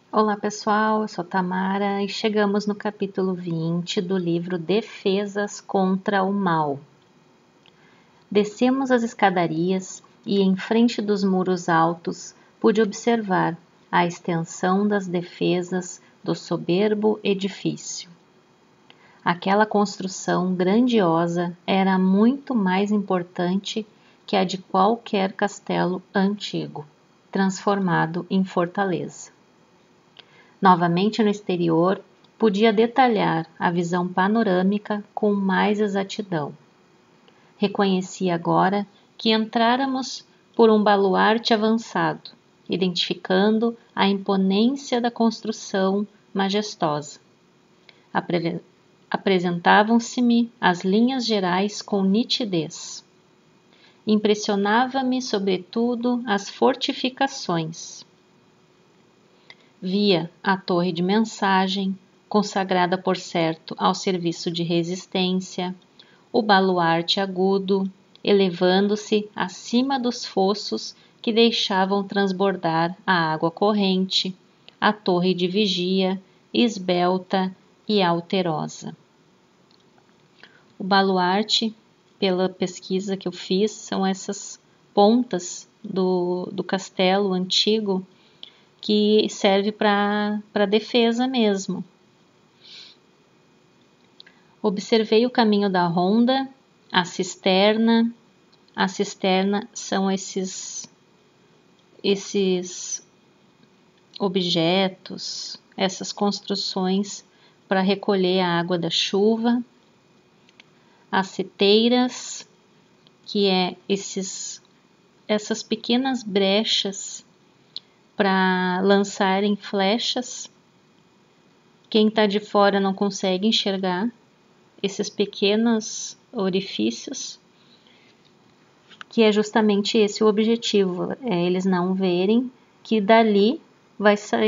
Olá pessoal, eu sou Tamara e chegamos no capítulo 20 do livro Defesas contra o Mal. Descemos as escadarias e, em frente dos muros altos, pude observar a extensão das defesas do soberbo edifício. Aquela construção grandiosa era muito mais importante que a de qualquer castelo antigo, transformado em fortaleza. Novamente no exterior, podia detalhar a visão panorâmica com mais exatidão. Reconheci agora que entráramos por um baluarte avançado, identificando a imponência da construção majestosa. Apresentavam-se-me as linhas gerais com nitidez. Impressionava-me, sobretudo, as fortificações. Via a torre de mensagem, consagrada por certo ao serviço de resistência, o baluarte agudo, elevando-se acima dos fossos que deixavam transbordar a água corrente, a torre de vigia, esbelta e alterosa. O baluarte, pela pesquisa que eu fiz, são essas pontas do castelo antigo que serve para defesa mesmo. Observei o caminho da ronda, a cisterna. A cisterna são esses objetos, essas construções para recolher a água da chuva. As seteiras, que é essas pequenas brechas para lançarem flechas. Quem está de fora não consegue enxergar esses pequenos orifícios, que é justamente esse o objetivo, eles não verem que dali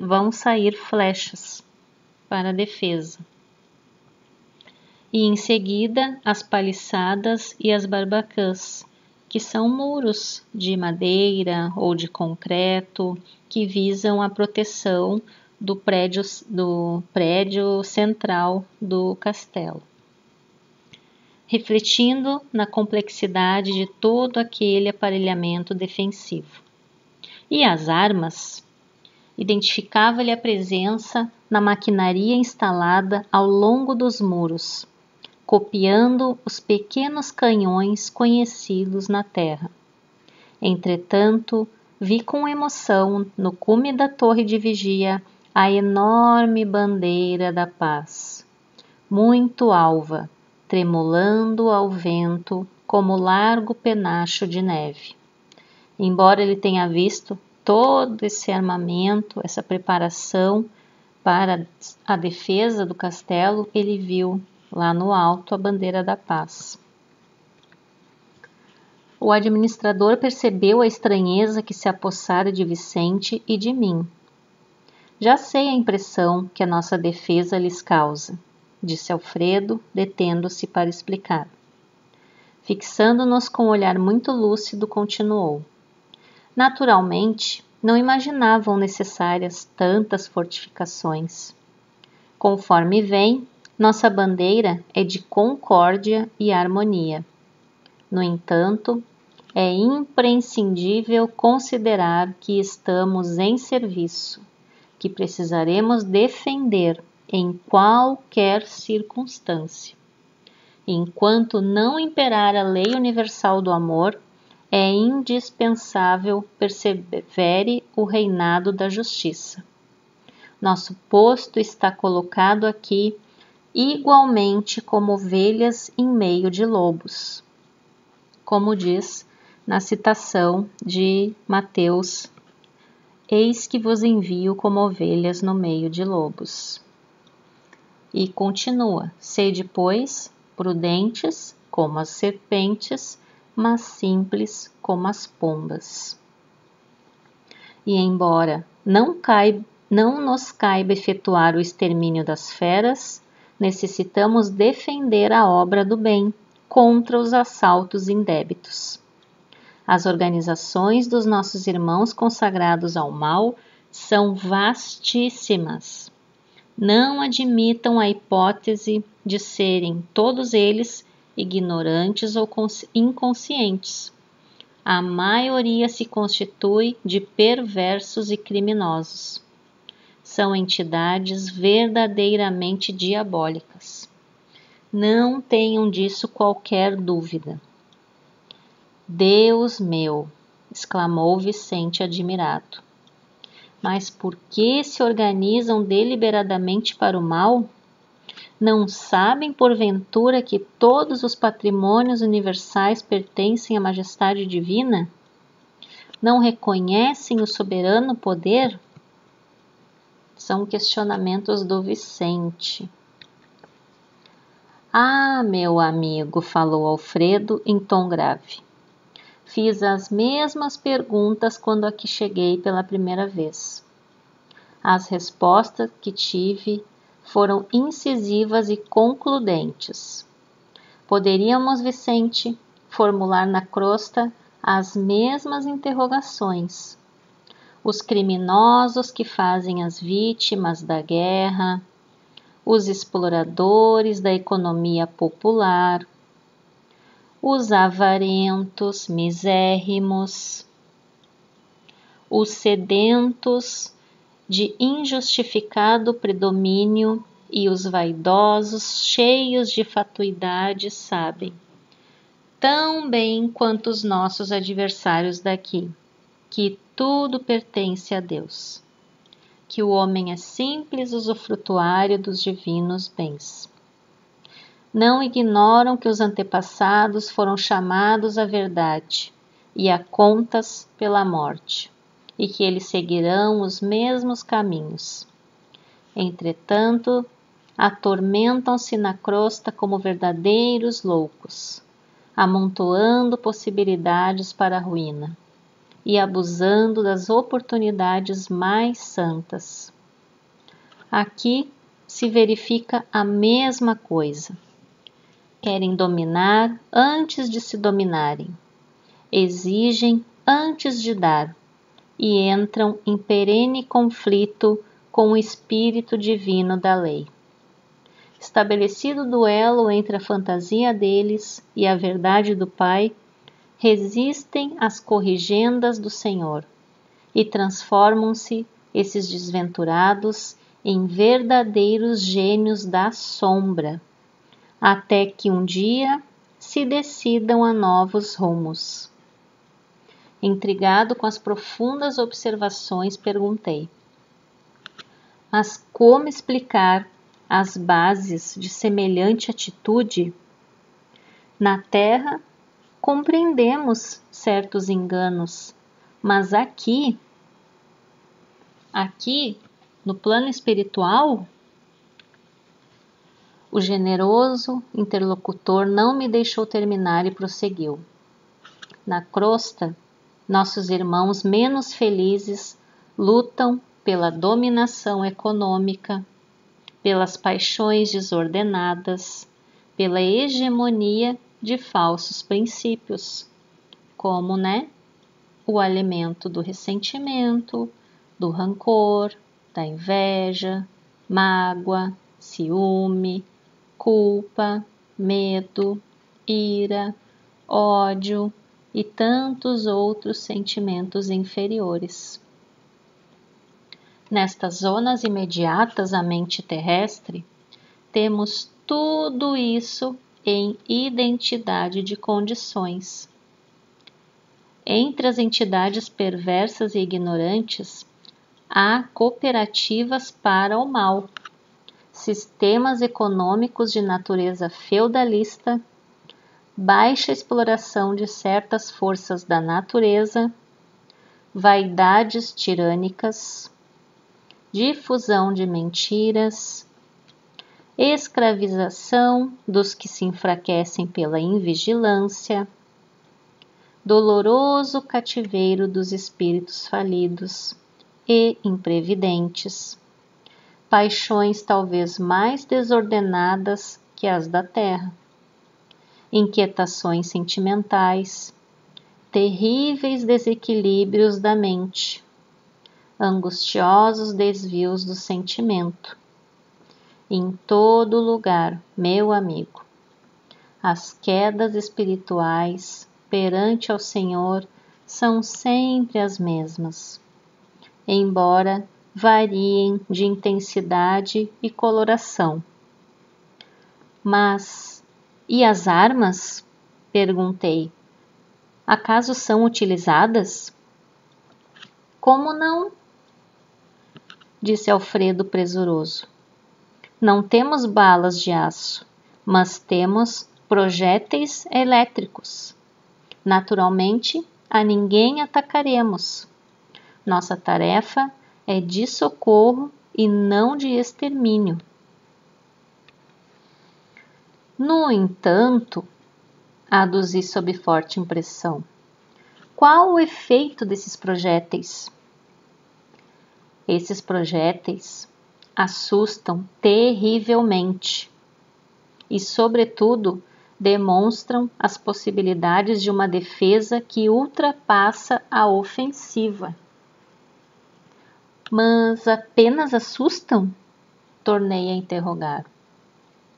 vão sair flechas para a defesa. E em seguida as paliçadas e as barbacãs, que são muros de madeira ou de concreto que visam a proteção do prédio central do castelo. Refletindo na complexidade de todo aquele aparelhamento defensivo. E as armas? Identificava-lhe a presença na maquinaria instalada ao longo dos muros, copiando os pequenos canhões conhecidos na terra. Entretanto, vi com emoção, no cume da torre de vigia, a enorme bandeira da paz, muito alva, tremulando ao vento como largo penacho de neve. Embora ele tenha visto todo esse armamento, essa preparação para a defesa do castelo, ele viu lá no alto a bandeira da paz. O administrador percebeu a estranheza que se apossara de Vicente e de mim. Já sei a impressão que a nossa defesa lhes causa, disse Alfredo, detendo-se para explicar. Fixando-nos com um olhar muito lúcido, continuou. Naturalmente, não imaginavam necessárias tantas fortificações. Conforme vem, nossa bandeira é de concórdia e harmonia. No entanto, é imprescindível considerar que estamos em serviço, que precisaremos defender em qualquer circunstância. Enquanto não imperar a lei universal do amor, é indispensável persevere o reinado da justiça. Nosso posto está colocado aqui igualmente como ovelhas em meio de lobos, como diz na citação de Mateus: eis que vos envio como ovelhas no meio de lobos. E continua: sede, pois, prudentes como as serpentes, mas simples como as pombas. E embora não nos caiba efetuar o extermínio das feras, necessitamos defender a obra do bem contra os assaltos indébitos. As organizações dos nossos irmãos consagrados ao mal são vastíssimas. Não admitam a hipótese de serem todos eles ignorantes ou inconscientes. A maioria se constitui de perversos e criminosos. São entidades verdadeiramente diabólicas. Não tenham disso qualquer dúvida. Deus meu! Exclamou Vicente admirado. Mas por que se organizam deliberadamente para o mal? Não sabem, porventura, que todos os patrimônios universais pertencem à majestade divina? Não reconhecem o soberano poder? São questionamentos do Vicente. Ah, meu amigo, falou Alfredo em tom grave. Fiz as mesmas perguntas quando aqui cheguei pela primeira vez. As respostas que tive foram incisivas e concludentes. Poderíamos, Vicente, formular na crosta as mesmas interrogações. Os criminosos que fazem as vítimas da guerra, os exploradores da economia popular, os avarentos misérrimos, os sedentos de injustificado predomínio e os vaidosos cheios de fatuidade sabem, tão bem quanto os nossos adversários daqui, que tudo pertence a Deus, que o homem é simples usufrutuário dos divinos bens. Não ignoram que os antepassados foram chamados à verdade e a contas pela morte, e que eles seguirão os mesmos caminhos. Entretanto, atormentam-se na crosta como verdadeiros loucos, amontoando possibilidades para a ruína e abusando das oportunidades mais santas. Aqui se verifica a mesma coisa. Querem dominar antes de se dominarem, exigem antes de dar, e entram em perene conflito com o espírito divino da lei. Estabelecido o duelo entre a fantasia deles e a verdade do Pai, resistem às corrigendas do Senhor e transformam-se esses desventurados em verdadeiros gênios da sombra, até que um dia se decidam a novos rumos. Intrigado com as profundas observações, perguntei: mas como explicar as bases de semelhante atitude? Na Terra, compreendemos certos enganos, mas aqui, no plano espiritual, o generoso interlocutor não me deixou terminar e prosseguiu. Na crosta, nossos irmãos menos felizes lutam pela dominação econômica, pelas paixões desordenadas, pela hegemonia de falsos princípios, como, o alimento do ressentimento, do rancor, da inveja, mágoa, ciúme, culpa, medo, ira, ódio e tantos outros sentimentos inferiores. Nestas zonas imediatas à mente terrestre, temos tudo isso em identidade de condições. Entre as entidades perversas e ignorantes, há cooperativas para o mal, sistemas econômicos de natureza feudalista, baixa exploração de certas forças da natureza, vaidades tirânicas, difusão de mentiras, escravização dos que se enfraquecem pela invigilância, doloroso cativeiro dos espíritos falidos e imprevidentes, paixões talvez mais desordenadas que as da terra, inquietações sentimentais, terríveis desequilíbrios da mente, angustiosos desvios do sentimento. Em todo lugar, meu amigo, as quedas espirituais perante ao Senhor são sempre as mesmas, embora variem de intensidade e coloração. Mas, e as armas? Perguntei. Acaso são utilizadas? Como não? Disse Alfredo presuroso. Não temos balas de aço, mas temos projéteis elétricos. Naturalmente, a ninguém atacaremos. Nossa tarefa é de socorro e não de extermínio. No entanto, aduzi sob forte impressão, qual o efeito desses projéteis? Esses projéteis assustam terrivelmente e, sobretudo, demonstram as possibilidades de uma defesa que ultrapassa a ofensiva. Mas apenas assustam? Tornei a interrogar.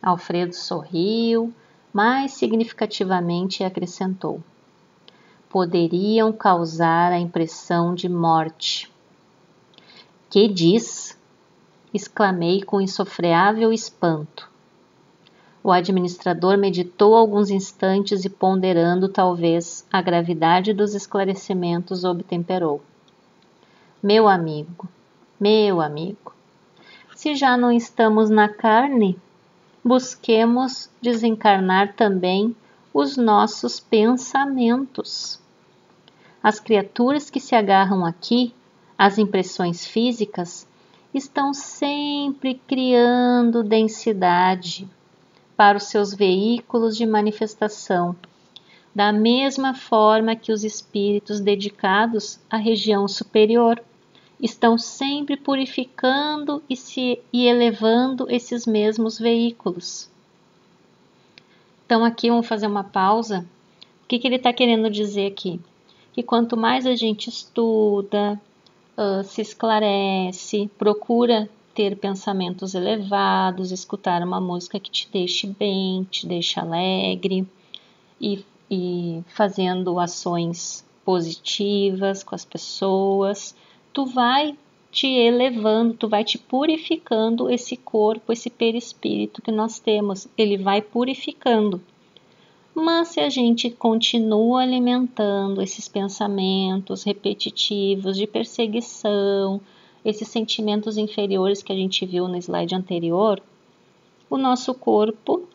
Alfredo sorriu, mais significativamente e acrescentou. Poderiam causar a impressão de morte. Que diz? Exclamei com insofreável espanto. O administrador meditou alguns instantes e, ponderando talvez a gravidade dos esclarecimentos, obtemperou. Meu amigo, se já não estamos na carne, busquemos desencarnar também os nossos pensamentos. As criaturas que se agarram aqui, as impressões físicas, estão sempre criando densidade para os seus veículos de manifestação, da mesma forma que os espíritos dedicados à região superior estão sempre purificando e elevando esses mesmos veículos. Então aqui vamos fazer uma pausa. O que ele está querendo dizer aqui? Que quanto mais a gente estuda, se esclarece, procura ter pensamentos elevados, escutar uma música que te deixe bem, te deixe alegre e fazendo ações positivas com as pessoas, tu vai te elevando, tu vai te purificando esse corpo, esse perispírito que nós temos, ele vai purificando. Mas se a gente continua alimentando esses pensamentos repetitivos de perseguição, esses sentimentos inferiores que a gente viu no slide anterior, o nosso corpo,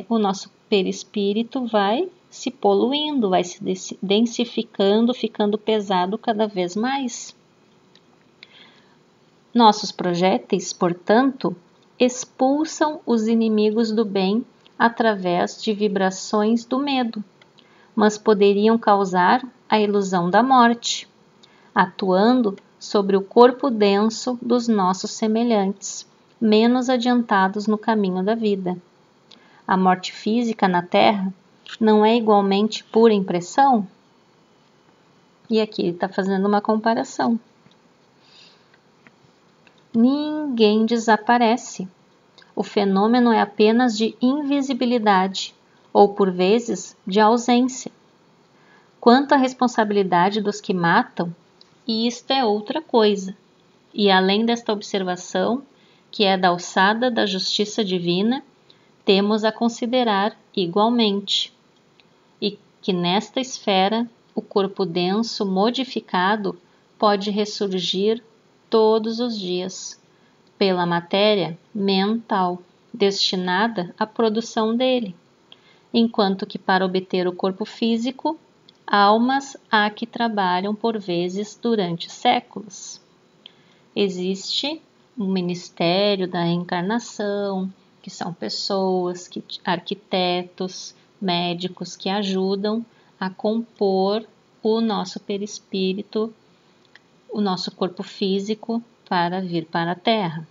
o nosso perispírito vai se poluindo, vai se densificando, ficando pesado cada vez mais. Nossos projéteis, portanto, expulsam os inimigos do bem através de vibrações do medo, mas poderiam causar a ilusão da morte, atuando sobre o corpo denso dos nossos semelhantes, menos adiantados no caminho da vida. A morte física na Terra não é igualmente pura impressão? E aqui ele está fazendo uma comparação. Ninguém desaparece. O fenômeno é apenas de invisibilidade, ou por vezes de ausência. Quanto à responsabilidade dos que matam, isto é outra coisa. E além desta observação, que é da alçada da justiça divina, temos a considerar igualmente, e que nesta esfera o corpo denso modificado pode ressurgir todos os dias, pela matéria mental destinada à produção dele, enquanto que para obter o corpo físico, almas há que trabalham por vezes durante séculos. Existe um ministério da reencarnação, que são pessoas, arquitetos, médicos que ajudam a compor o nosso perispírito, o nosso corpo físico para vir para a Terra.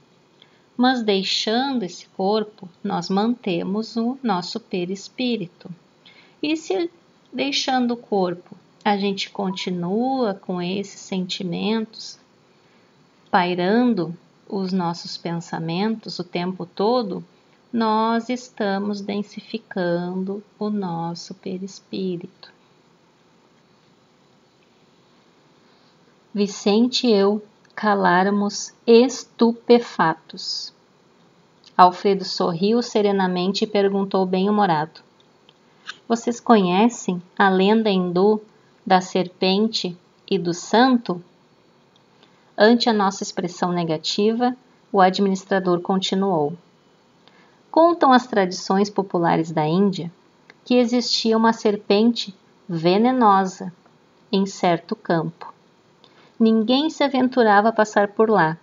Mas deixando esse corpo, nós mantemos o nosso perispírito. E se deixando o corpo, a gente continua com esses sentimentos pairando os nossos pensamentos o tempo todo, nós estamos densificando o nosso perispírito. Vicente e eu caláramos estupefatos. Alfredo sorriu serenamente e perguntou bem-humorado: Vocês conhecem a lenda hindu da serpente e do santo? Ante a nossa expressão negativa, o administrador continuou: Contam as tradições populares da Índia que existia uma serpente venenosa em certo campo. Ninguém se aventurava a passar por lá,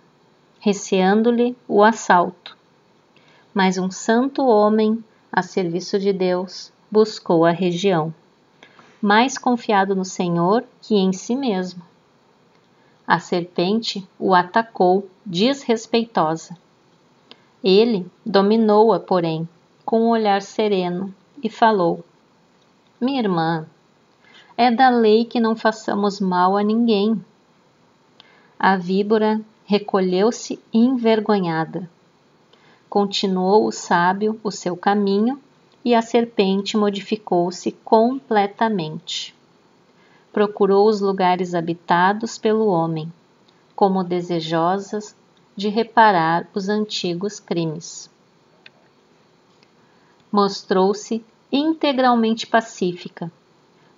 receando-lhe o assalto. Mas um santo homem, a serviço de Deus, buscou a região, mais confiado no Senhor que em si mesmo. A serpente o atacou desrespeitosa. Ele dominou-a, porém, com um olhar sereno e falou: Minha irmã, é da lei que não façamos mal a ninguém. A víbora recolheu-se envergonhada. Continuou o sábio o seu caminho e a serpente modificou-se completamente. Procurou os lugares habitados pelo homem, como desejosas de reparar os antigos crimes. Mostrou-se integralmente pacífica,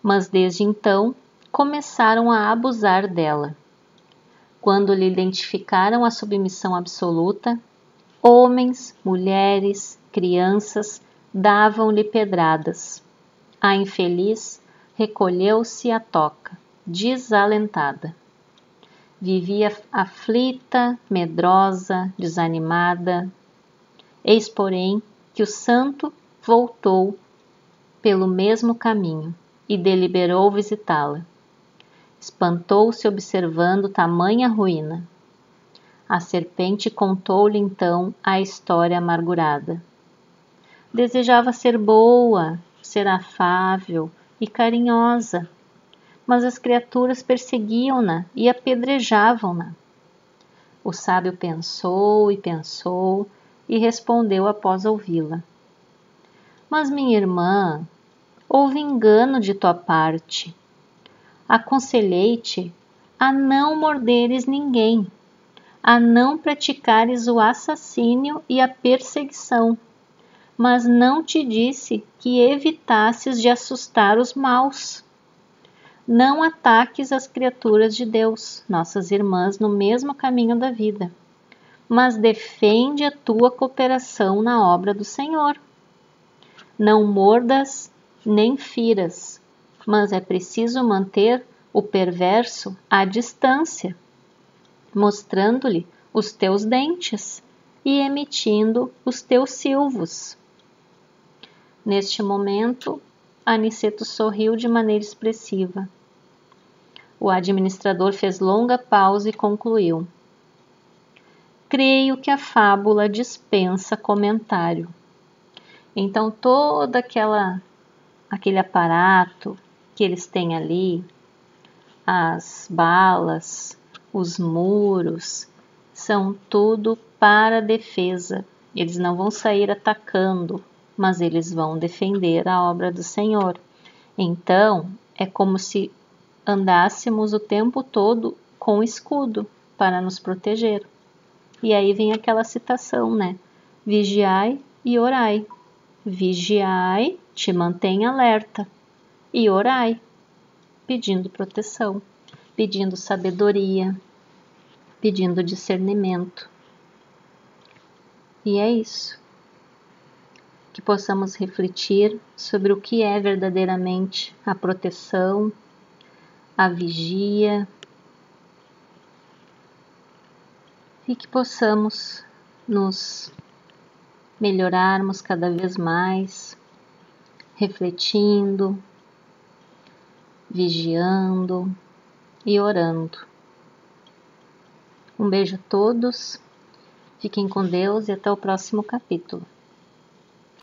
mas desde então começaram a abusar dela. Quando lhe identificaram a submissão absoluta, homens, mulheres, crianças davam-lhe pedradas. A infeliz recolheu-se à toca, desalentada. Vivia aflita, medrosa, desanimada. Eis, porém, que o santo voltou pelo mesmo caminho e deliberou visitá-la. Espantou-se observando tamanha ruína. A serpente contou-lhe então a história amargurada. Desejava ser boa, ser afável e carinhosa, mas as criaturas perseguiam-na e apedrejavam-na. O sábio pensou e respondeu após ouvi-la: Mas, minha irmã, houve engano de tua parte. Aconselhei-te a não morderes ninguém, a não praticares o assassínio e a perseguição, mas não te disse que evitasses de assustar os maus. Não ataques as criaturas de Deus, nossas irmãs no mesmo caminho da vida, mas defende a tua cooperação na obra do Senhor. Não mordas nem firas, mas é preciso manter o perverso à distância, mostrando-lhe os teus dentes e emitindo os teus silvos. Neste momento, Aniceto sorriu de maneira expressiva. O administrador fez longa pausa e concluiu: Creio que a fábula dispensa comentário. Então todo aquele aparato que eles têm ali, as balas, os muros, são tudo para defesa. Eles não vão sair atacando, mas eles vão defender a obra do Senhor. Então, é como se andássemos o tempo todo com escudo para nos proteger. E aí vem aquela citação, né? Vigiai e orai. Vigiai, te mantém alerta, e orai, pedindo proteção, pedindo sabedoria, pedindo discernimento. E é isso. Que possamos refletir sobre o que é verdadeiramente a proteção, a vigia, e que possamos nos melhorarmos cada vez mais, refletindo, vigiando e orando. Um beijo a todos, fiquem com Deus e até o próximo capítulo.